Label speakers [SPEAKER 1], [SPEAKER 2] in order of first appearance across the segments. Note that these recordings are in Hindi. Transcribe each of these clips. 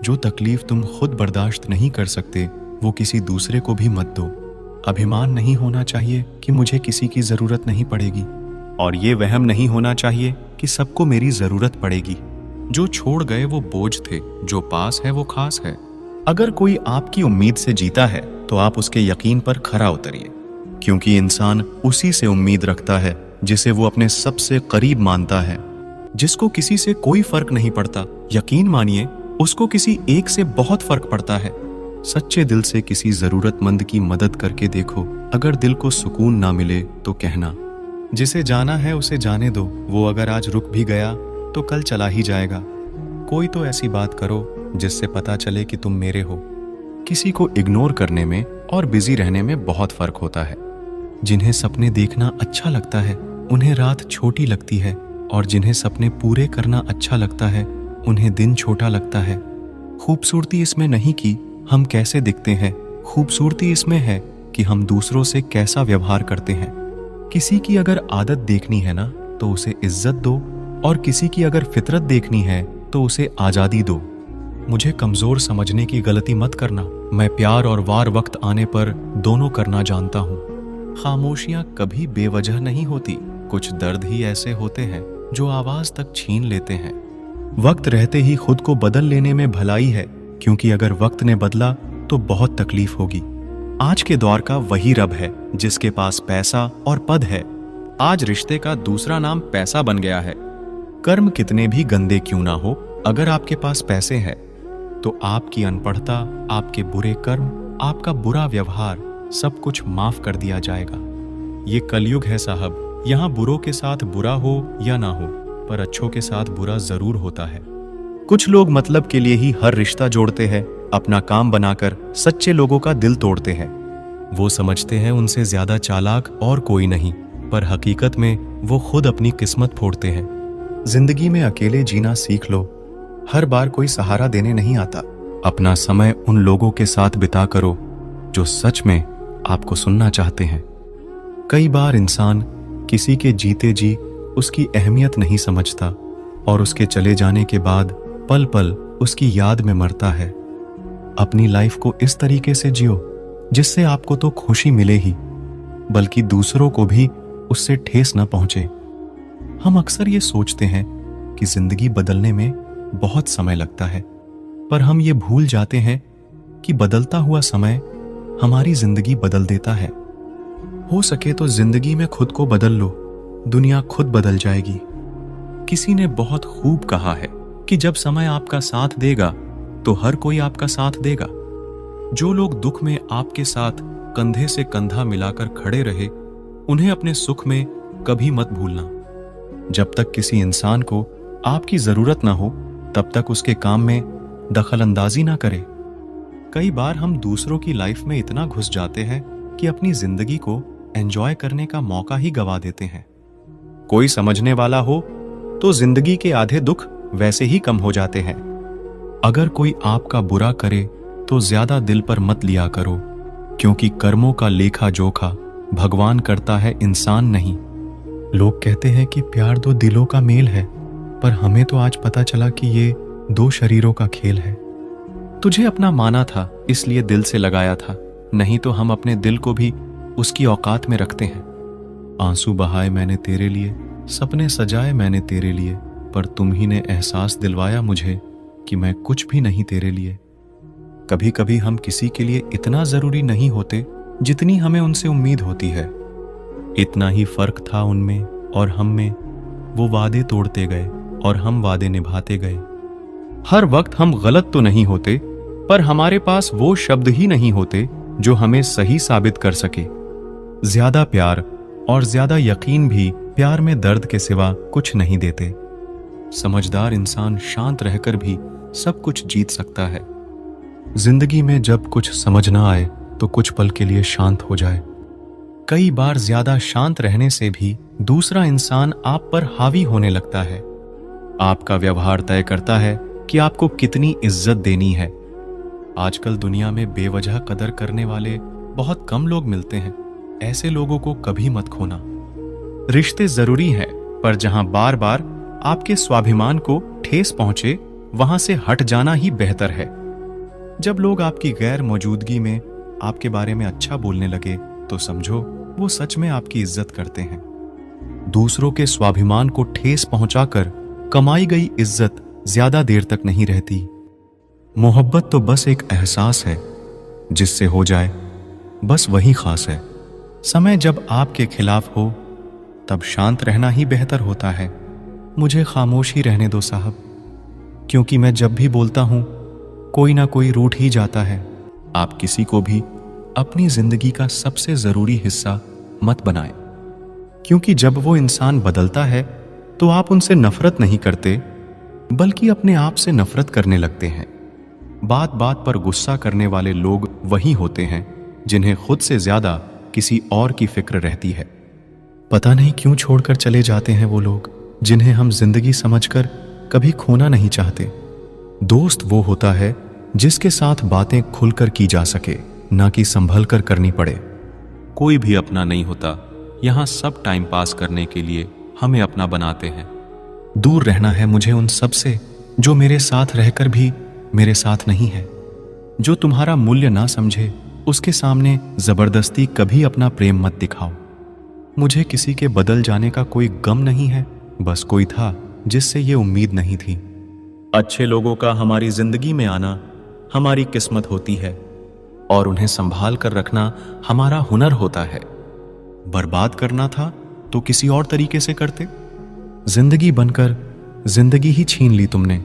[SPEAKER 1] जो तकलीफ तुम खुद बर्दाश्त नहीं कर सकते वो किसी दूसरे को भी मत दो। अभिमान नहीं होना चाहिए कि मुझे किसी की जरूरत नहीं पड़ेगी, और ये वहम नहीं होना चाहिए कि सबको मेरी जरूरत पड़ेगी। जो छोड़ गए वो बोझ थे, जो पास है वो खास है। अगर कोई आपकी उम्मीद से जीता है तो आप उसके यकीन पर खरा उतरिए, क्योंकि इंसान उसी से उम्मीद रखता है जिसे वो अपने सबसे करीब मानता है। जिसको किसी से कोई फर्क नहीं पड़ता, यकीन मानिए उसको किसी एक से बहुत फर्क पड़ता है। सच्चे दिल से किसी जरूरतमंद की मदद करके देखो। अगर दिल को सुकून ना मिले तो कहना, जिसे जाना है उसे जाने दो, वो अगर आज रुक भी गया तो कल चला ही जाएगा। कोई तो ऐसी बात करो जिससे पता चले कि तुम मेरे हो। किसी को इग्नोर करने में और बिजी रहने में बहुत फर्क होता है। जिन्हें सपने देखना अच्छा लगता है उन्हें रात छोटी लगती है, और जिन्हें सपने पूरे करना अच्छा लगता है उन्हें दिन छोटा लगता है। खूबसूरती इसमें नहीं कि हम कैसे दिखते हैं, खूबसूरती इसमें है कि हम दूसरों से कैसा व्यवहार करते हैं। किसी की अगर आदत देखनी है ना तो उसे इज्जत दो, और किसी की अगर फितरत देखनी है तो उसे आजादी दो। मुझे कमजोर समझने की गलती मत करना। मैं प्यार और वार वक्त आने पर दोनों करना जानता हूँ। खामोशियां कभी बेवजह नहीं होती, कुछ दर्द ही ऐसे होते हैं जो आवाज तक छीन लेते हैं। वक्त रहते ही खुद को बदल लेने में भलाई है, क्योंकि अगर वक्त ने बदला तो बहुत तकलीफ होगी। आज के दौर का वही रब है जिसके पास पैसा और पद है। आज रिश्ते का दूसरा नाम पैसा बन गया है। कर्म कितने भी गंदे क्यों ना हो, अगर आपके पास पैसे हैं तो आपकी अनपढ़ता, आपके बुरे कर्म, आपका बुरा व्यवहार सब कुछ माफ कर दिया जाएगा। ये कलयुग है साहब, यहाँ बुरों के साथ बुरा हो या ना हो, पर अच्छों के साथ बुरा जरूर होता है। कुछ लोग मतलब के लिए ही हर रिश्ता जोड़ते हैं, अपना काम बनाकर सच्चे लोगों का दिल तोड़ते हैं। वो समझते हैं उनसे ज्यादा चालाक और कोई नहीं, पर हकीकत में वो खुद अपनी किस्मत फोड़ते हैं। जिंदगी में अकेले जीना सीख लो। हर बार कोई सहारा देने नहीं आता। अपना समय उन लोगों के साथ बिता करो जो सच में आपको सुनना चाहते हैं। कई बार इंसान किसी के जीते जी उसकी अहमियत नहीं समझता, और उसके चले जाने के बाद पल पल उसकी याद में मरता है। अपनी लाइफ को इस तरीके से जियो जिससे आपको तो खुशी मिले ही, बल्कि दूसरों को भी उससे ठेस न पहुंचे। हम अक्सर ये सोचते हैं कि जिंदगी बदलने में बहुत समय लगता है, पर हम ये भूल जाते हैं कि बदलता हुआ समय हमारी जिंदगी बदल देता है। हो सके तो जिंदगी में खुद को बदल लो, दुनिया खुद बदल जाएगी। किसी ने बहुत खूब कहा है कि जब समय आपका साथ देगा तो हर कोई आपका साथ देगा। जो लोग दुख में आपके साथ कंधे से कंधा मिलाकर खड़े रहे, उन्हें अपने सुख में कभी मत भूलना। जब तक किसी इंसान को आपकी जरूरत ना हो तब तक उसके काम में दखल अंदाजी ना करें। कई बार हम दूसरों की लाइफ में इतना घुस जाते हैं कि अपनी जिंदगी को एंजॉय करने का मौका ही गवा देते हैं। कोई समझने वाला हो तो जिंदगी के आधे दुख वैसे ही कम हो जाते हैं। अगर कोई आपका बुरा करे तो ज्यादा दिल पर मत लिया करो, क्योंकि कर्मों का लेखा जोखा भगवान करता है, इंसान नहीं। लोग कहते हैं कि प्यार दो दिलों का मेल है, पर हमें तो आज पता चला कि ये दो शरीरों का खेल है। तुझे अपना माना था इसलिए दिल से लगाया था, नहीं तो हम अपने दिल को भी उसकी औकात में रखते हैं। आंसू बहाए मैंने तेरे लिए, सपने सजाए मैंने तेरे लिए, पर तुम ही ने एहसास दिलवाया मुझे कि मैं कुछ भी नहीं तेरे लिए। कभी कभी हम किसी के लिए इतना जरूरी नहीं होते जितनी हमें उनसे उम्मीद होती है। इतना ही फर्क था उनमें और हम में। वो वादे तोड़ते गए और हम वादे निभाते गए। हर वक्त हम गलत तो नहीं होते, पर हमारे पास वो शब्द ही नहीं होते जो हमें सही साबित कर सके। ज्यादा प्यार और ज्यादा यकीन भी प्यार में दर्द के सिवा कुछ नहीं देते। समझदार इंसान शांत रहकर भी सब कुछ जीत सकता है। जिंदगी में जब कुछ समझ ना आए तो कुछ पल के लिए शांत हो जाए। कई बार ज्यादा शांत रहने से भी दूसरा इंसान आप पर हावी होने लगता है। आपका व्यवहार तय करता है कि आपको कितनी इज्जत देनी है। आजकल दुनिया में बेवजह कदर करने वाले बहुत कम लोग मिलते हैं। ऐसे लोगों को कभी मत खोना। रिश्ते जरूरी हैं, पर जहां बार बार आपके स्वाभिमान को ठेस पहुंचे वहां से हट जाना ही बेहतर है। जब लोग आपकी गैर मौजूदगी में आपके बारे में अच्छा बोलने लगे तो समझो वो सच में आपकी इज्जत करते हैं। दूसरों के स्वाभिमान को ठेस पहुंचाकर कमाई गई इज्जत ज्यादा देर तक नहीं रहती। मोहब्बत तो बस एक एहसास है, जिससे हो जाए बस वही खास है। समय जब आपके खिलाफ हो तब शांत रहना ही बेहतर होता है। मुझे खामोश ही रहने दो साहब, क्योंकि मैं जब भी बोलता हूं कोई ना कोई रूठ ही जाता है। आप किसी को भी अपनी जिंदगी का सबसे जरूरी हिस्सा मत बनाएं, क्योंकि जब वो इंसान बदलता है तो आप उनसे नफरत नहीं करते, बल्कि अपने आप से नफरत करने लगते हैं। बात बात पर गुस्सा करने वाले लोग वही होते हैं जिन्हें खुद से ज्यादा किसी और की फिक्र रहती है। पता नहीं क्यों छोड़कर चले जाते हैं वो लोग जिन्हें हम जिंदगी समझकर कभी खोना नहीं चाहते। दोस्त वो होता है जिसके साथ बातें खुलकर की जा सके, ना कि संभल कर करनी पड़े। कोई भी अपना नहीं होता, यहाँ सब टाइम पास करने के लिए हमें अपना बनाते हैं। दूर रहना है मुझे उन सब से जो मेरे साथ रहकर भी मेरे साथ नहीं है। जो तुम्हारा मूल्य ना समझे उसके सामने जबरदस्ती कभी अपना प्रेम मत दिखाओ। मुझे किसी के बदल जाने का कोई गम नहीं है, बस कोई था जिससे ये उम्मीद नहीं थी। अच्छे लोगों का हमारी जिंदगी में आना हमारी किस्मत होती है और उन्हें संभाल कर रखना हमारा हुनर होता है। बर्बाद करना था तो किसी और तरीके से करते। जिंदगी बनकर जिंदगी ही छीन ली तुमने।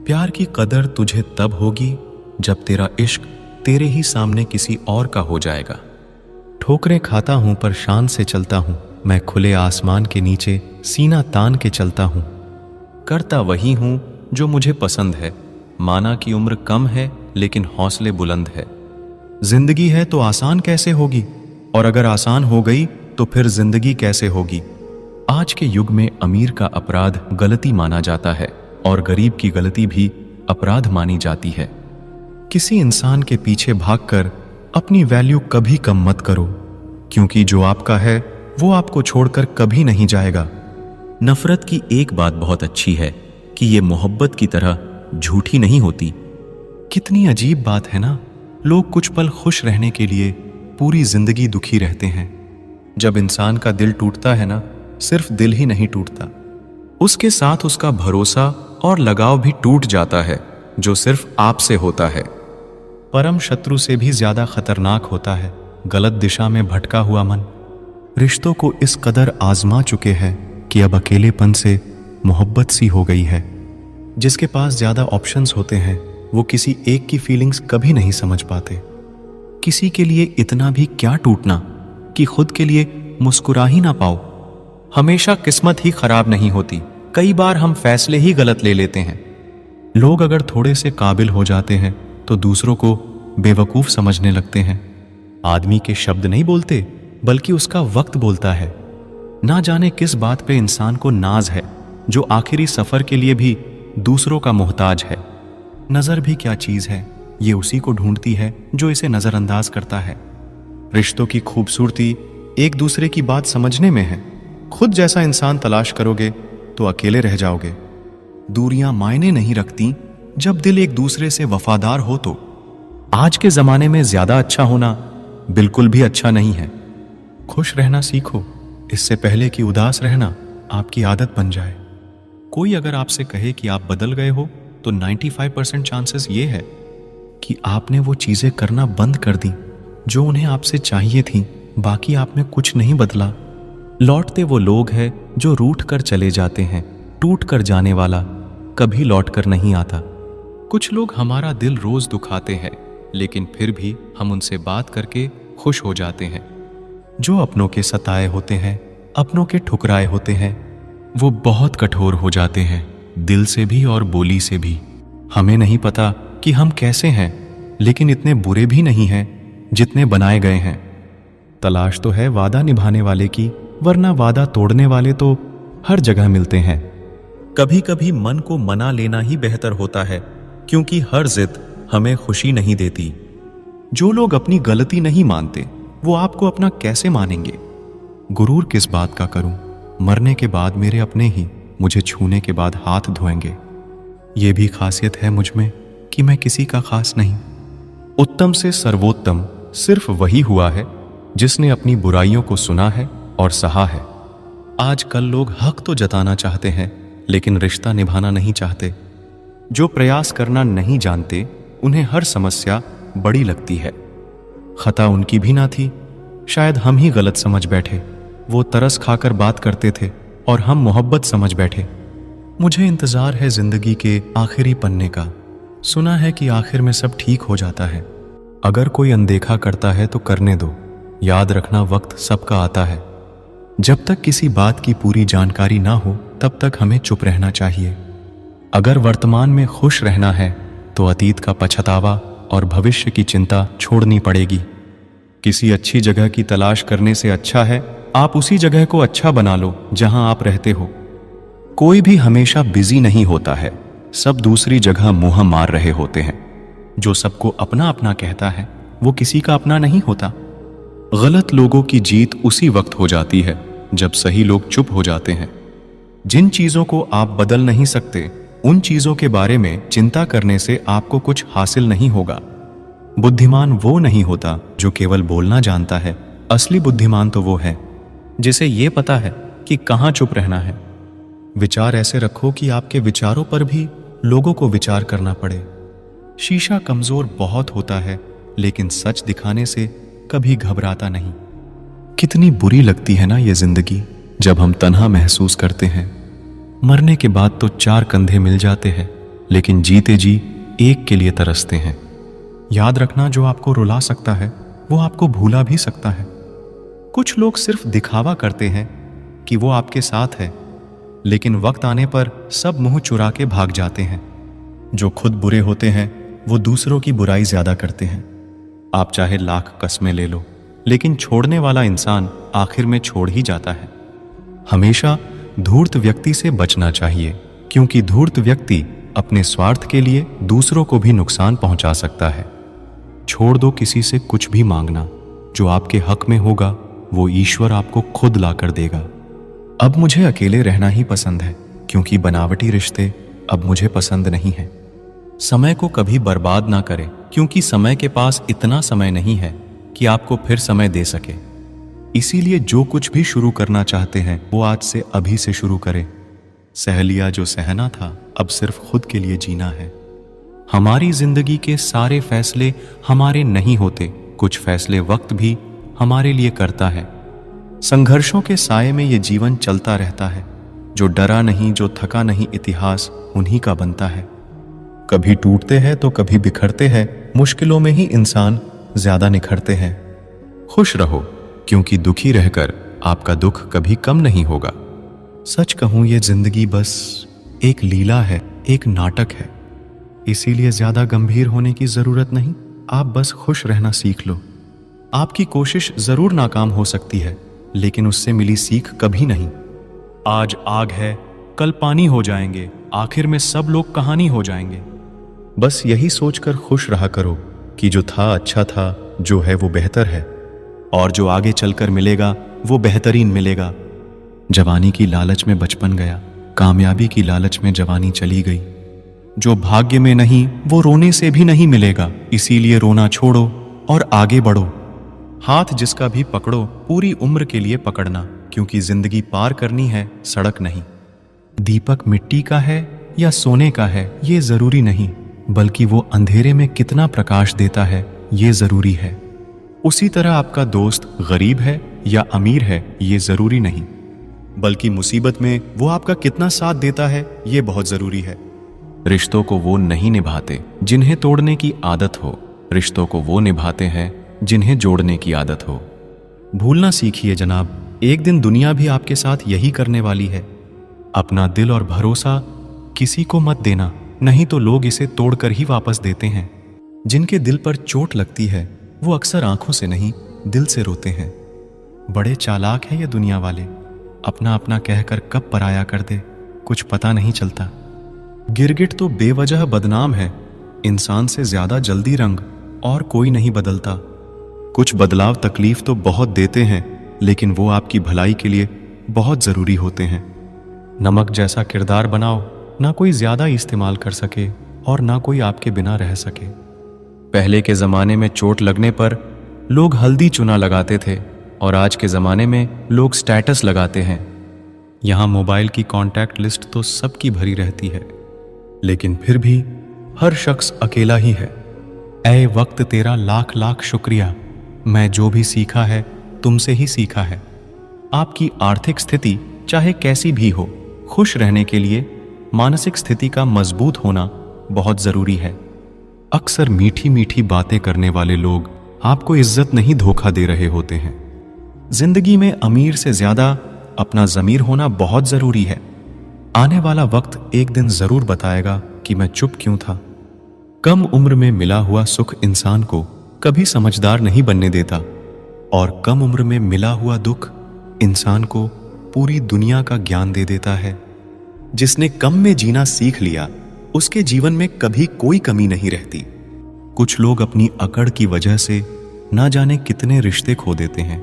[SPEAKER 1] प्यार की कदर तुझे तब होगी जब तेरा इश्क तेरे ही सामने किसी और का हो जाएगा। ठोकरें खाता हूं पर शान से चलता हूं, मैं खुले आसमान के नीचे सीना तान के चलता हूं। करता वही हूं जो मुझे पसंद है, माना कि उम्र कम है लेकिन हौसले बुलंद है। जिंदगी है तो आसान कैसे होगी, और अगर आसान हो गई तो फिर जिंदगी कैसे होगी। आज के युग में अमीर का अपराध गलती माना जाता है और गरीब की गलती भी अपराध मानी जाती है। किसी इंसान के पीछे भागकर अपनी वैल्यू कभी कम मत करो, क्योंकि जो आपका है वो आपको छोड़कर कभी नहीं जाएगा। नफरत की एक बात बहुत अच्छी है कि ये मोहब्बत की तरह झूठी नहीं होती। कितनी अजीब बात है ना, लोग कुछ पल खुश रहने के लिए पूरी जिंदगी दुखी रहते हैं। जब इंसान का दिल टूटता है ना, सिर्फ दिल ही नहीं टूटता, उसके साथ उसका भरोसा और लगाव भी टूट जाता है, जो सिर्फ आपसे होता है। परम शत्रु से भी ज्यादा खतरनाक होता है गलत दिशा में भटका हुआ मन। रिश्तों को इस कदर आजमा चुके हैं कि अब अकेलेपन से मोहब्बत सी हो गई है। जिसके पास ज्यादा ऑप्शंस होते हैं वो किसी एक की फीलिंग्स कभी नहीं समझ पाते। किसी के लिए इतना भी क्या टूटना कि खुद के लिए मुस्कुरा ही ना पाओ। हमेशा किस्मत ही खराब नहीं होती, कई बार हम फैसले ही गलत ले लेते हैं। लोग अगर थोड़े से काबिल हो जाते हैं तो दूसरों को बेवकूफ समझने लगते हैं। आदमी के शब्द नहीं बोलते बल्कि उसका वक्त बोलता है। ना जाने किस बात पे इंसान को नाज है जो आखिरी सफर के लिए भी दूसरों का मोहताज है। नजर भी क्या चीज है, ये उसी को ढूंढती है जो इसे नजरअंदाज करता है। रिश्तों की खूबसूरती एक दूसरे की बात समझने में है। खुद जैसा इंसान तलाश करोगे तो अकेले रह जाओगे। दूरियां मायने नहीं रखती जब दिल एक दूसरे से वफादार हो तो। आज के जमाने में ज्यादा अच्छा होना बिल्कुल भी अच्छा नहीं है। खुश रहना सीखो, इससे पहले कि उदास रहना आपकी आदत बन जाए। कोई अगर आपसे कहे कि आप बदल गए हो तो 95% चांसेस ये है कि आपने वो चीजें करना बंद कर दी जो उन्हें आपसे चाहिए थी। बाकी आप में कुछ नहीं बदला। लौटते वो लोग हैं जो रूठ कर चले जाते हैं, टूट कर जाने वाला कभी लौट कर नहीं आता। कुछ लोग हमारा दिल रोज दुखाते हैं, लेकिन फिर भी हम उनसे बात करके खुश हो जाते हैं। जो अपनों के सताए होते हैं, अपनों के ठुकराए होते हैं, वो बहुत कठोर हो जाते हैं, दिल से भी और बोली से भी। हमें नहीं पता कि हम कैसे हैं, लेकिन इतने बुरे भी नहीं हैं जितने बनाए गए हैं। तलाश तो है वादा निभाने वाले की, वरना वादा तोड़ने वाले तो हर जगह मिलते हैं। कभी कभी मन को मना लेना ही बेहतर होता है, क्योंकि हर जिद हमें खुशी नहीं देती। जो लोग अपनी गलती नहीं मानते वो आपको अपना कैसे मानेंगे। गुरूर किस बात का करूं, मरने के बाद मेरे अपने ही मुझे छूने के बाद हाथ धोएंगे। ये भी खासियत है मुझ में कि मैं किसी का खास नहीं। उत्तम से सर्वोत्तम सिर्फ वही हुआ है जिसने अपनी बुराइयों को सुना है और सहा है। आजकल लोग हक तो जताना चाहते हैं लेकिन रिश्ता निभाना नहीं चाहते। जो प्रयास करना नहीं जानते उन्हें हर समस्या बड़ी लगती है। खता उनकी भी ना थी, शायद हम ही गलत समझ बैठे। वो तरस खाकर बात करते थे और हम मोहब्बत समझ बैठे। मुझे इंतजार है जिंदगी के आखिरी पन्ने का। सुना है कि आखिर में सब ठीक हो जाता है। अगर कोई अनदेखा करता है तो करने दो। याद रखना वक्त सबका आता है। जब तक किसी बात की पूरी जानकारी ना हो तब तक हमें चुप रहना चाहिए। अगर वर्तमान में खुश रहना है तो अतीत का पछतावा और भविष्य की चिंता छोड़नी पड़ेगी। किसी अच्छी जगह की तलाश करने से अच्छा है आप उसी जगह को अच्छा बना लो जहां आप रहते हो। कोई भी हमेशा बिजी नहीं होता है, सब दूसरी जगह मुंह मार रहे होते हैं। जो सबको अपना अपना कहता है वो किसी का अपना नहीं होता। गलत लोगों की जीत उसी वक्त हो जाती है जब सही लोग चुप हो जाते हैं। जिन चीजों को आप बदल नहीं सकते उन चीजों के बारे में चिंता करने से आपको कुछ हासिल नहीं होगा। बुद्धिमान वो नहीं होता जो केवल बोलना जानता है, असली बुद्धिमान तो वो है जिसे ये पता है कि कहाँ चुप रहना है। विचार ऐसे रखो कि आपके विचारों पर भी लोगों को विचार करना पड़े। शीशा कमजोर बहुत होता है लेकिन सच दिखाने से कभी घबराता नहीं। कितनी बुरी लगती है ना ये जिंदगी जब हम तन्हा महसूस करते हैं। मरने के बाद तो 4 कंधे मिल जाते हैं लेकिन जीते जी एक के लिए तरसते हैं। याद रखना जो आपको रुला सकता है वो आपको भूला भी सकता है। कुछ लोग सिर्फ दिखावा करते हैं कि वो आपके साथ है लेकिन वक्त आने पर सब मुंह चुरा के भाग जाते हैं। जो खुद बुरे होते हैं वो दूसरों की बुराई ज्यादा करते हैं। आप चाहे लाख कस्में ले लो लेकिन छोड़ने वाला इंसान आखिर में छोड़ ही जाता है। हमेशा धूर्त व्यक्ति से बचना चाहिए क्योंकि धूर्त व्यक्ति अपने स्वार्थ के लिए दूसरों को भी नुकसान पहुंचा सकता है। छोड़ दो किसी से कुछ भी मांगना, जो आपके हक में होगा वो ईश्वर आपको खुद लाकर देगा। अब मुझे अकेले रहना ही पसंद है क्योंकि बनावटी रिश्ते अब मुझे पसंद नहीं है। समय को कभी बर्बाद ना करें क्योंकि समय के पास इतना समय नहीं है कि आपको फिर समय दे सके। इसीलिए जो कुछ भी शुरू करना चाहते हैं वो आज से अभी से शुरू करें। सह लिया जो सहना था, अब सिर्फ खुद के लिए जीना है। हमारी जिंदगी के सारे फैसले हमारे नहीं होते, कुछ फैसले वक्त भी हमारे लिए करता है। संघर्षों के साये में ये जीवन चलता रहता है। जो डरा नहीं, जो थका नहीं, इतिहास उन्हीं का बनता है। कभी टूटते हैं तो कभी बिखरते हैं, मुश्किलों में ही इंसान ज्यादा निखरते हैं। खुश रहो क्योंकि दुखी रहकर आपका दुख कभी कम नहीं होगा। सच कहूं ये जिंदगी बस एक लीला है, एक नाटक है। इसीलिए ज्यादा गंभीर होने की जरूरत नहीं, आप बस खुश रहना सीख लो। आपकी कोशिश जरूर नाकाम हो सकती है लेकिन उससे मिली सीख कभी नहीं। आज आग है, कल पानी हो जाएंगे, आखिर में सब लोग कहानी हो जाएंगे। बस यही सोचकर खुश रहा करो कि जो था अच्छा था, जो है वो बेहतर है और जो आगे चलकर मिलेगा वो बेहतरीन मिलेगा। जवानी की लालच में बचपन गया, कामयाबी की लालच में जवानी चली गई। जो भाग्य में नहीं वो रोने से भी नहीं मिलेगा, इसीलिए रोना छोड़ो और आगे बढ़ो। हाथ जिसका भी पकड़ो पूरी उम्र के लिए पकड़ना, क्योंकि जिंदगी पार करनी है, सड़क नहीं। दीपक मिट्टी का है या सोने का है ये जरूरी नहीं, बल्कि वो अंधेरे में कितना प्रकाश देता है ये जरूरी है। उसी तरह आपका दोस्त गरीब है या अमीर है ये जरूरी नहीं, बल्कि मुसीबत में वो आपका कितना साथ देता है ये बहुत जरूरी है। रिश्तों को वो नहीं निभाते जिन्हें तोड़ने की आदत हो, रिश्तों को वो निभाते हैं जिन्हें जोड़ने की आदत हो। भूलना सीखिए जनाब, एक दिन दुनिया भी आपके साथ यही करने वाली है। अपना दिल और भरोसा किसी को मत देना, नहीं तो लोग इसे तोड़कर ही वापस देते हैं। जिनके दिल पर चोट लगती है वो अक्सर आंखों से नहीं दिल से रोते हैं। बड़े चालाक है ये दुनिया वाले, अपना अपना कहकर कब पराया कर दे कुछ पता नहीं चलता। गिरगिट तो बेवजह बदनाम है, इंसान से ज्यादा जल्दी रंग और कोई नहीं बदलता। कुछ बदलाव तकलीफ तो बहुत देते हैं लेकिन वो आपकी भलाई के लिए बहुत जरूरी होते हैं। नमक जैसा किरदार बनाओ ना कोई ज्यादा इस्तेमाल कर सके और ना कोई आपके बिना रह सके। पहले के जमाने में चोट लगने पर लोग हल्दी चूना लगाते थे और आज के जमाने में लोग स्टेटस लगाते हैं। यहाँ मोबाइल की कॉन्टैक्ट लिस्ट तो सबकी भरी रहती है, लेकिन फिर भी हर शख्स अकेला ही है। ऐ वक्त तेरा लाख लाख शुक्रिया, मैं जो भी सीखा है तुमसे ही सीखा है। आपकी आर्थिक स्थिति चाहे कैसी भी हो, खुश रहने के लिए मानसिक स्थिति का मजबूत होना बहुत जरूरी है। अक्सर मीठी मीठी बातें करने वाले लोग आपको इज्जत नहीं धोखा दे रहे होते हैं। जिंदगी में अमीर से ज्यादा अपना ज़मीर होना बहुत जरूरी है। आने वाला वक्त एक दिन जरूर बताएगा कि मैं चुप क्यों था। कम उम्र में मिला हुआ सुख इंसान को कभी समझदार नहीं बनने देता, और कम उम्र में मिला हुआ दुख इंसान को पूरी दुनिया का ज्ञान दे देता है। जिसने कम में जीना सीख लिया, उसके जीवन में कभी कोई कमी नहीं रहती। कुछ लोग अपनी अकड़ की वजह से ना जाने कितने रिश्ते खो देते हैं।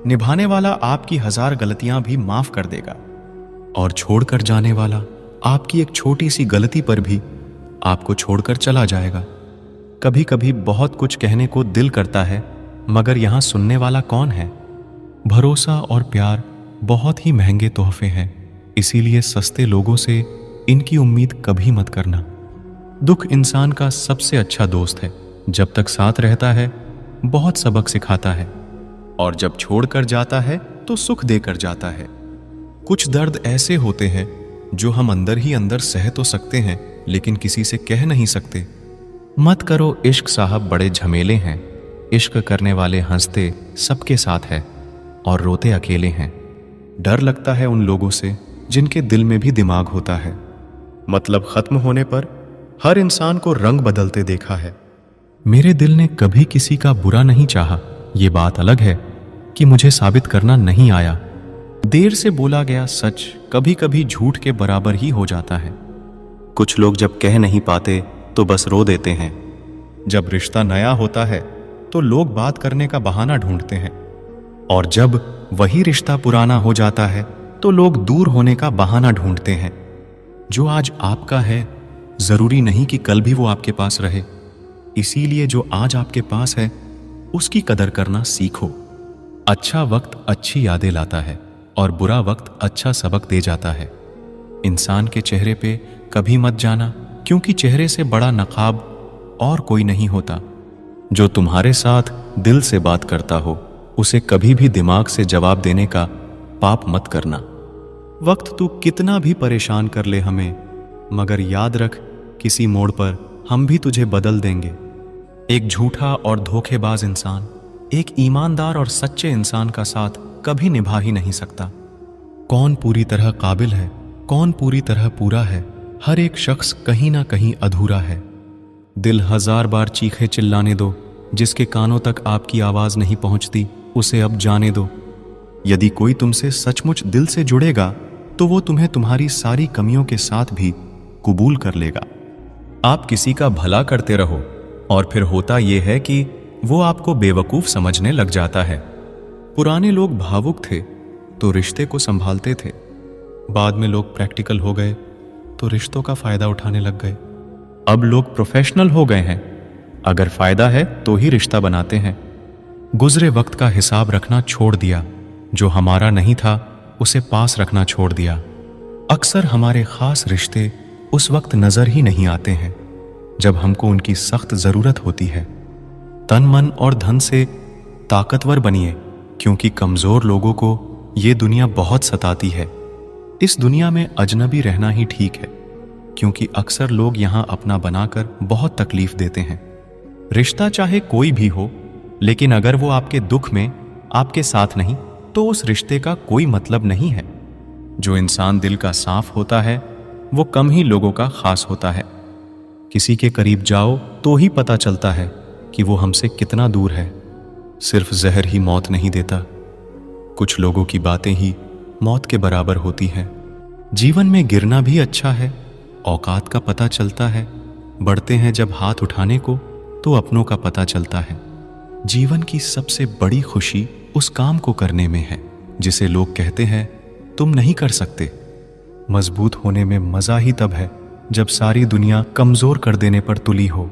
[SPEAKER 1] निभाने वाला आपकी 1000 गलतियां भी माफ कर देगा, और छोड़कर जाने वाला आपकी एक छोटी सी गलती पर भी आपको छोड़कर चला जाएगा। कभी कभी बहुत कुछ कहने को दिल करता है, मगर यहां सुनने वाला कौन है? भरोसा और प्यार बहुत ही महंगे तोहफे हैं, इसीलिए सस्ते लोगों से इनकी उम्मीद कभी मत करना। दुख इंसान का सबसे अच्छा दोस्त है। जब तक साथ रहता है बहुत सबक सिखाता है, और जब छोड़कर जाता है तो सुख देकर जाता है। कुछ दर्द ऐसे होते हैं जो हम अंदर ही अंदर सह तो सकते हैं, लेकिन किसी से कह नहीं सकते। मत करो इश्क साहब, बड़े झमेले हैं। इश्क करने वाले हंसते सबके साथ है और रोते अकेले हैं। डर लगता है उन लोगों से जिनके दिल में भी दिमाग होता है। मतलब खत्म होने पर हर इंसान को रंग बदलते देखा है। मेरे दिल ने कभी किसी का बुरा नहीं चाहा। ये बात अलग है कि मुझे साबित करना नहीं आया। देर से बोला गया सच कभी कभी झूठ के बराबर ही हो जाता है। कुछ लोग जब कह नहीं पाते तो बस रो देते हैं। जब रिश्ता नया होता है तो लोग बात करने का बहाना ढूंढते हैं, और जब वही रिश्ता पुराना हो जाता है तो लोग दूर होने का बहाना ढूंढते हैं। जो आज आपका है जरूरी नहीं कि कल भी वो आपके पास रहे। इसीलिए जो आज आपके पास है उसकी कदर करना सीखो। अच्छा वक्त अच्छी यादें लाता है और बुरा वक्त अच्छा सबक दे जाता है। इंसान के चेहरे पे कभी मत जाना, क्योंकि चेहरे से बड़ा नकाब और कोई नहीं होता। जो तुम्हारे साथ दिल से बात करता हो उसे कभी भी दिमाग से जवाब देने का पाप मत करना। वक्त तू कितना भी परेशान कर ले हमें, मगर याद रख किसी मोड़ पर हम भी तुझे बदल देंगे। एक झूठा और धोखेबाज इंसान एक ईमानदार और सच्चे इंसान का साथ कभी निभा ही नहीं सकता। कौन पूरी तरह काबिल है, कौन पूरी तरह पूरा है? हर एक शख्स कहीं ना कहीं अधूरा है। दिल 1000 बार चीखे चिल्लाने दो, जिसके कानों तक आपकी आवाज नहीं पहुंचती उसे अब जाने दो। यदि कोई तुमसे सचमुच दिल से जुड़ेगा तो वो तुम्हें तुम्हारी सारी कमियों के साथ भी कबूल कर लेगा। आप किसी का भला करते रहो और फिर होता यह है कि वो आपको बेवकूफ समझने लग जाता है। पुराने लोग भावुक थे तो रिश्ते को संभालते थे, बाद में लोग प्रैक्टिकल हो गए तो रिश्तों का फायदा उठाने लग गए। अब लोग प्रोफेशनल हो गए हैं, अगर फायदा है तो ही रिश्ता बनाते हैं। गुजरे वक्त का हिसाब रखना छोड़ दिया, जो हमारा नहीं था उसे पास रखना छोड़ दिया। अक्सर हमारे खास रिश्ते उस वक्त नजर ही नहीं आते हैं जब हमको उनकी सख्त जरूरत होती है। तन मन और धन से ताकतवर बनिए, क्योंकि कमजोर लोगों को ये दुनिया बहुत सताती है। इस दुनिया में अजनबी रहना ही ठीक है, क्योंकि अक्सर लोग यहां अपना बनाकर बहुत तकलीफ देते हैं। रिश्ता चाहे कोई भी हो, लेकिन अगर वो आपके दुख में आपके साथ नहीं तो उस रिश्ते का कोई मतलब नहीं है। जो इंसान दिल का साफ होता है वो कम ही लोगों का खास होता है। किसी के करीब जाओ तो ही पता चलता है कि वो हमसे कितना दूर है। सिर्फ जहर ही मौत नहीं देता, कुछ लोगों की बातें ही मौत के बराबर होती हैं। जीवन में गिरना भी अच्छा है, औकात का पता चलता है। बढ़ते हैं जब हाथ उठाने को तो अपनों का पता चलता है। जीवन की सबसे बड़ी खुशी उस काम को करने में है जिसे लोग कहते हैं तुम नहीं कर सकते। मजबूत होने में मजा ही तब है जब सारी दुनिया कमजोर कर देने पर तुली हो।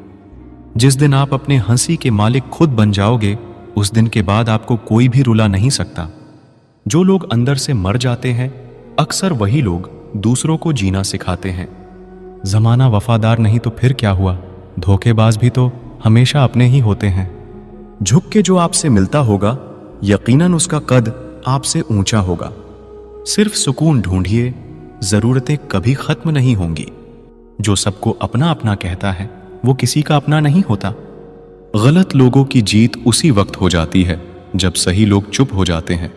[SPEAKER 1] जिस दिन आप अपने हंसी के मालिक खुद बन जाओगे, उस दिन के बाद आपको कोई भी रुला नहीं सकता। जो लोग अंदर से मर जाते हैं, अक्सर वही लोग दूसरों को जीना सिखाते हैं। जमाना वफादार नहीं तो फिर क्या हुआ? धोखेबाज भी तो हमेशा अपने ही होते हैं। झुक के जो आपसे मिलता होगा, यकीनन उसका कद आपसे ऊंचा होगा। सिर्फ सुकून ढूंढिए, जरूरतें कभी खत्म नहीं होंगी। जो सबको अपना अपना कहता है, वो किसी का अपना नहीं होता। गलत लोगों की जीत उसी वक्त हो जाती है जब सही लोग चुप हो जाते हैं।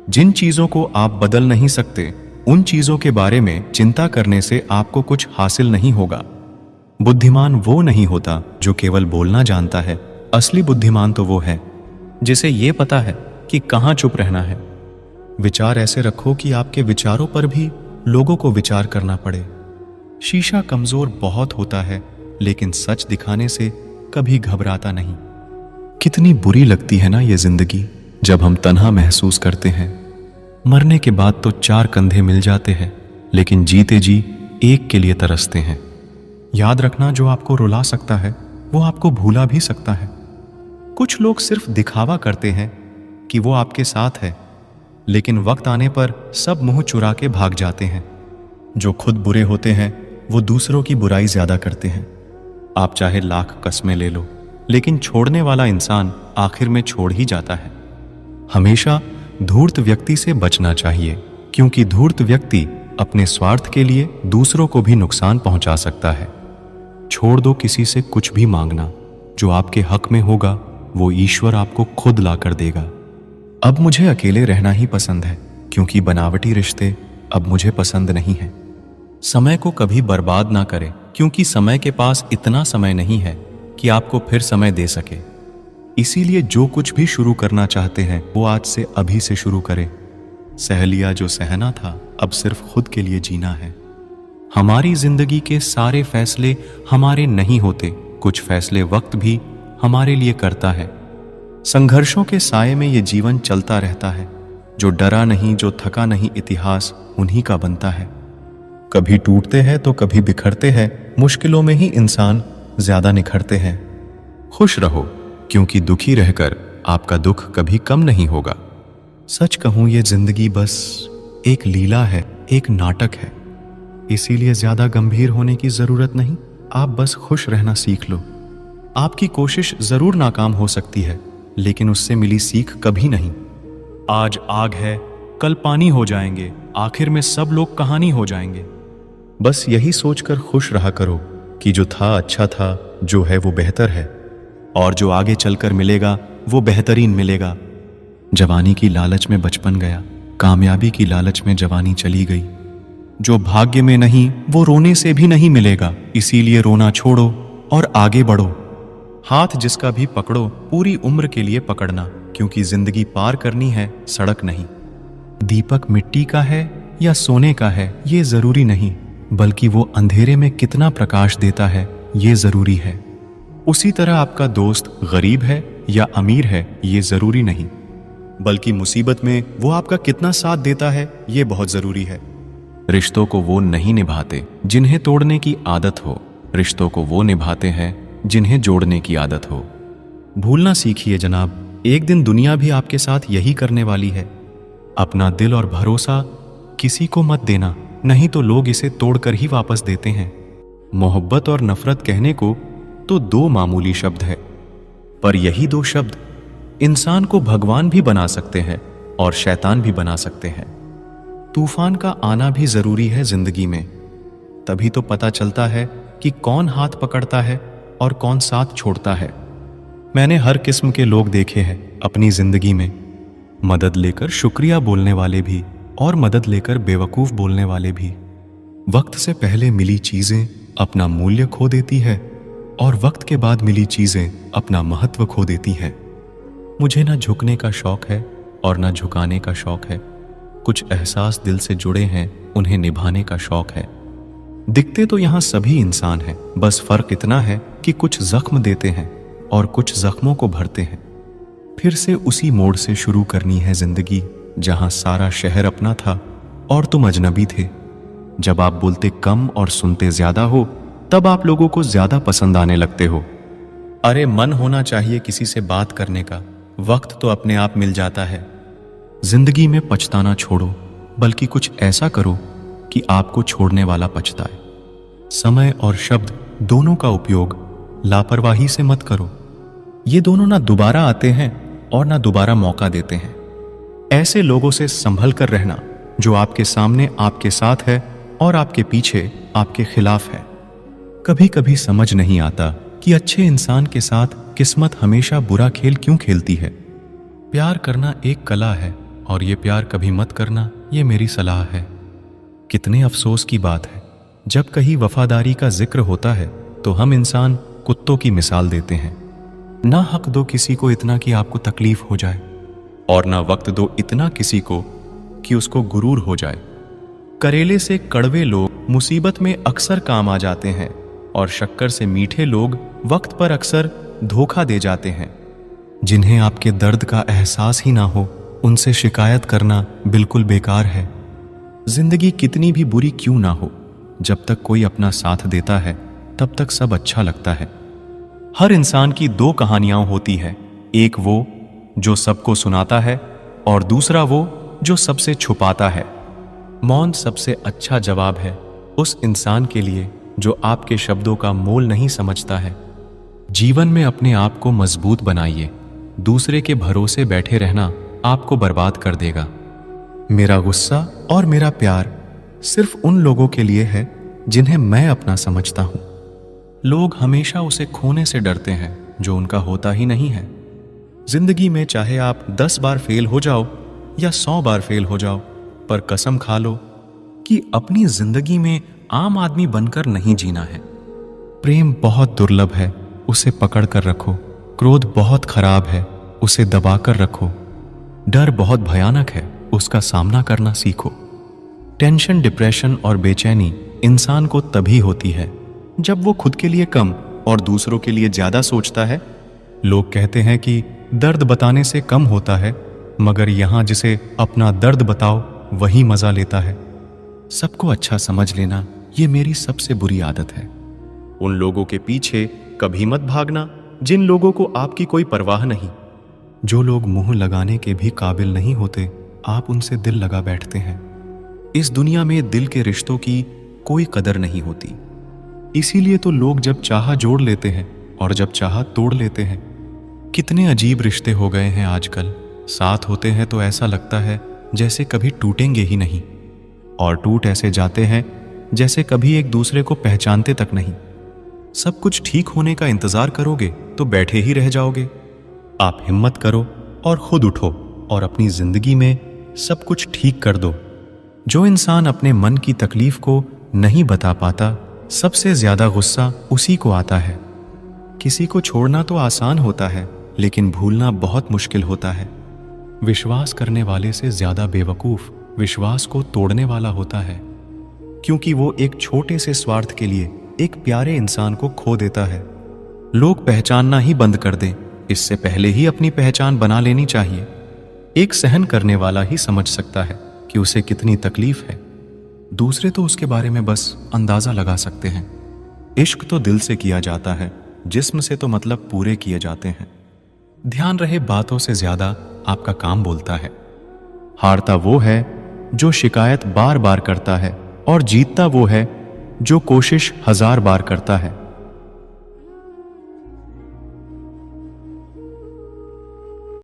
[SPEAKER 1] जिन चीजों को आप बदल नहीं सकते, उन चीजों के बारे में चिंता करने से आपको कुछ हासिल नहीं होगा। बुद्धिमान वो नहीं होता जो केवल बोलना जानता है। असली बुद्धिमान तो वो है जिसे ये पता है कि कहाँ चुप रहना है। विचार ऐसे रखो कि आपके विचारों पर भी लोगों को विचार करना पड़े। शीशा कमजोर बहुत होता है, लेकिन सच दिखाने से कभी घबराता नहीं। कितनी बुरी लगती है ना ये जिंदगी, जब हम तन्हा महसूस करते हैं। मरने के बाद तो 4 कंधे मिल जाते हैं, लेकिन जीते जी एक के लिए तरसते हैं। याद रखना, जो आपको रुला सकता है वो आपको भूला भी सकता है। कुछ लोग सिर्फ दिखावा करते हैं कि वो आपके साथ है, लेकिन वक्त आने पर सब मुंह चुरा के भाग जाते हैं। जो खुद बुरे होते हैं वो दूसरों की बुराई ज्यादा करते हैं। आप चाहे लाख कस्में ले लो, लेकिन छोड़ने वाला इंसान आखिर में छोड़ ही जाता है। हमेशा धूर्त व्यक्ति से बचना चाहिए, क्योंकि धूर्त व्यक्ति अपने स्वार्थ के लिए दूसरों को भी नुकसान पहुंचा सकता है। छोड़ दो किसी से कुछ भी मांगना। जो आपके हक में होगा वो ईश्वर आपको खुद ला कर देगा। अब मुझे अकेले रहना ही पसंद है, क्योंकि बनावटी रिश्ते अब मुझे पसंद नहीं है। समय को कभी बर्बाद ना करें, क्योंकि समय के पास इतना समय नहीं है कि आपको फिर समय दे सके। इसीलिए जो कुछ भी शुरू करना चाहते हैं वो आज से अभी से शुरू करें। सह लिया जो सहना था, अब सिर्फ खुद के लिए जीना है। हमारी जिंदगी के सारे फैसले हमारे नहीं होते, कुछ फैसले वक्त भी हमारे लिए करता है। संघर्षों के साए में ये जीवन चलता रहता है। जो डरा नहीं, जो थका नहीं, इतिहास उन्हीं का बनता है। कभी टूटते हैं तो कभी बिखरते हैं, मुश्किलों में ही इंसान ज्यादा निखरते हैं। खुश रहो, क्योंकि दुखी रहकर आपका दुख कभी कम नहीं होगा। सच कहूं, ये जिंदगी बस एक लीला है, एक नाटक है। इसीलिए ज्यादा गंभीर होने की जरूरत नहीं। आप बस खुश रहना सीख लो। आपकी कोशिश जरूर नाकाम हो सकती है, लेकिन उससे मिली सीख कभी नहीं। आज आग है, कल पानी हो जाएंगे, आखिर में सब लोग कहानी हो जाएंगे। बस यही सोचकर खुश रहा करो कि जो था अच्छा था, जो है वो बेहतर है, और जो आगे चलकर मिलेगा वो बेहतरीन मिलेगा। जवानी की लालच में बचपन गया, कामयाबी की लालच में जवानी चली गई। जो भाग्य में नहीं वो रोने से भी नहीं मिलेगा, इसीलिए रोना छोड़ो और आगे बढ़ो। हाथ जिसका भी पकड़ो, पूरी उम्र के लिए पकड़ना, क्योंकि जिंदगी पार करनी है, सड़क नहीं। दीपक मिट्टी का है या सोने का है ये जरूरी नहीं, बल्कि वो अंधेरे में कितना प्रकाश देता है ये जरूरी है। उसी तरह आपका दोस्त गरीब है या अमीर है ये जरूरी नहीं, बल्कि मुसीबत में वो आपका कितना साथ देता है ये बहुत जरूरी है। रिश्तों को वो नहीं निभाते जिन्हें तोड़ने की आदत हो, रिश्तों को वो निभाते हैं जिन्हें जोड़ने की आदत हो। भूलना सीखिए जनाब, एक दिन दुनिया भी आपके साथ यही करने वाली है। अपना दिल और भरोसा किसी को मत देना, नहीं तो लोग इसे तोड़कर ही वापस देते हैं। मोहब्बत और नफरत कहने को तो 2 मामूली शब्द है, पर यही 2 शब्द इंसान को भगवान भी बना सकते हैं और शैतान भी बना सकते हैं। तूफान का आना भी जरूरी है जिंदगी में, तभी तो पता चलता है कि कौन हाथ पकड़ता है और कौन साथ छोड़ता है। मैंने हर किस्म के लोग देखे हैं अपनी जिंदगी में, मदद लेकर शुक्रिया बोलने वाले भी और मदद लेकर बेवकूफ बोलने वाले भी। वक्त से पहले मिली चीजें अपना मूल्य खो देती है और वक्त के बाद मिली चीजें अपना महत्व खो देती हैं। मुझे ना झुकने का शौक है और ना झुकाने का शौक है। कुछ एहसास दिल से जुड़े हैं, उन्हें निभाने का शौक है। दिखते तो यहाँ सभी इंसान हैं, बस फर्क इतना है कि कुछ जख्म देते हैं और कुछ जख्मों को भरते हैं। फिर से उसी मोड़ से शुरू करनी है जिंदगी, जहां सारा शहर अपना था और तुम अजनबी थे। जब आप बोलते कम और सुनते ज्यादा हो, तब आप लोगों को ज्यादा पसंद आने लगते हो। अरे मन होना चाहिए किसी से बात करने का, वक्त तो अपने आप मिल जाता है। जिंदगी में पछताना छोड़ो, बल्कि कुछ ऐसा करो कि आपको छोड़ने वाला पछताए। समय और शब्द दोनों का उपयोग लापरवाही से मत करो। ये दोनों ना दोबारा आते हैं और ना दोबारा मौका देते हैं। ऐसे लोगों से संभल कर रहना जो आपके सामने आपके साथ है और आपके पीछे आपके खिलाफ है। कभी कभी समझ नहीं आता कि अच्छे इंसान के साथ किस्मत हमेशा बुरा खेल क्यों खेलती है। प्यार करना एक कला है और ये प्यार कभी मत करना, ये मेरी सलाह है। कितने अफसोस की बात है, जब कहीं वफादारी का जिक्र होता है तो हम इंसान कुत्तों की मिसाल देते हैं। ना हक दो किसी को इतना कि आपको तकलीफ हो जाए, और ना वक्त दो इतना किसी को कि उसको गुरूर हो जाए। करेले से कड़वे लोग मुसीबत में अक्सर काम आ जाते हैं, और शक्कर से मीठे लोग वक्त पर अक्सर धोखा दे जाते हैं। जिन्हें आपके दर्द का एहसास ही ना हो, उनसे शिकायत करना बिल्कुल बेकार है। जिंदगी कितनी भी बुरी क्यों ना हो, जब तक कोई अपना साथ देता है तब तक सब अच्छा लगता है। हर इंसान की दो कहानियां होती है, एक वो जो सबको सुनाता है और दूसरा वो जो सबसे छुपाता है। मौन सबसे अच्छा जवाब है उस इंसान के लिए जो आपके शब्दों का मोल नहीं समझता है। जीवन में अपने आप को मजबूत बनाइए, दूसरे के भरोसे बैठे रहना आपको बर्बाद कर देगा। मेरा गुस्सा और मेरा प्यार सिर्फ उन लोगों के लिए है जिन्हें मैं अपना समझता हूं। लोग हमेशा उसे खोने से डरते हैं जो उनका होता ही नहीं है। जिंदगी में चाहे आप 10 बार फेल हो जाओ या 100 बार फेल हो जाओ, पर कसम खा लो कि अपनी जिंदगी में आम आदमी बनकर नहीं जीना है। प्रेम बहुत दुर्लभ है, उसे पकड़ कर रखो। क्रोध बहुत खराब है, उसे दबा कर रखो। डर बहुत भयानक है, उसका सामना करना सीखो। टेंशन, डिप्रेशन और बेचैनी इंसान को तभी होती है जब वो खुद के लिए कम और दूसरों के लिए ज्यादा सोचता है। लोग कहते हैं कि दर्द बताने से कम होता है, मगर यहां जिसे अपना दर्द बताओ वही मजा लेता है। सबको अच्छा समझ लेना ये मेरी सबसे बुरी आदत है। उन लोगों के पीछे कभी मत भागना जिन लोगों को आपकी कोई परवाह नहीं। जो लोग मुंह लगाने के भी काबिल नहीं होते, आप उनसे दिल लगा बैठते हैं। इस दुनिया में दिल के रिश्तों की कोई कदर नहीं होती। इसीलिए तो लोग जब चाहा जोड़ लेते हैं और जब चाहा तोड़ लेते हैं। कितने अजीब रिश्ते हो गए हैं आजकल। साथ होते हैं तो ऐसा लगता है जैसे कभी टूटेंगे ही नहीं, और टूट ऐसे जाते हैं जैसे कभी एक दूसरे को पहचानते तक नहीं। सब कुछ ठीक होने का इंतजार करोगे तो बैठे ही रह जाओगे। आप हिम्मत करो और खुद उठो और अपनी जिंदगी में सब कुछ ठीक कर दो। जो इंसान अपने मन की तकलीफ को नहीं बता पाता, सबसे ज्यादा गुस्सा उसी को आता है। किसी को छोड़ना तो आसान होता है, लेकिन भूलना बहुत मुश्किल होता है। विश्वास करने वाले से ज्यादा बेवकूफ विश्वास को तोड़ने वाला होता है, क्योंकि वो एक छोटे से स्वार्थ के लिए एक प्यारे इंसान को खो देता है। लोग पहचानना ही बंद कर दें, इससे पहले ही अपनी पहचान बना लेनी चाहिए। एक सहन करने वाला ही समझ सकता है कि उसे कितनी तकलीफ है। दूसरे तो उसके बारे में बस अंदाजा लगा सकते हैं। इश्क तो दिल से किया जाता है, जिस्म से तो मतलब पूरे किए जाते हैं। ध्यान रहे, बातों से ज्यादा आपका काम बोलता है। हारता वो है जो शिकायत बार बार करता है, और जीतता वो है जो कोशिश 1000 बार करता है।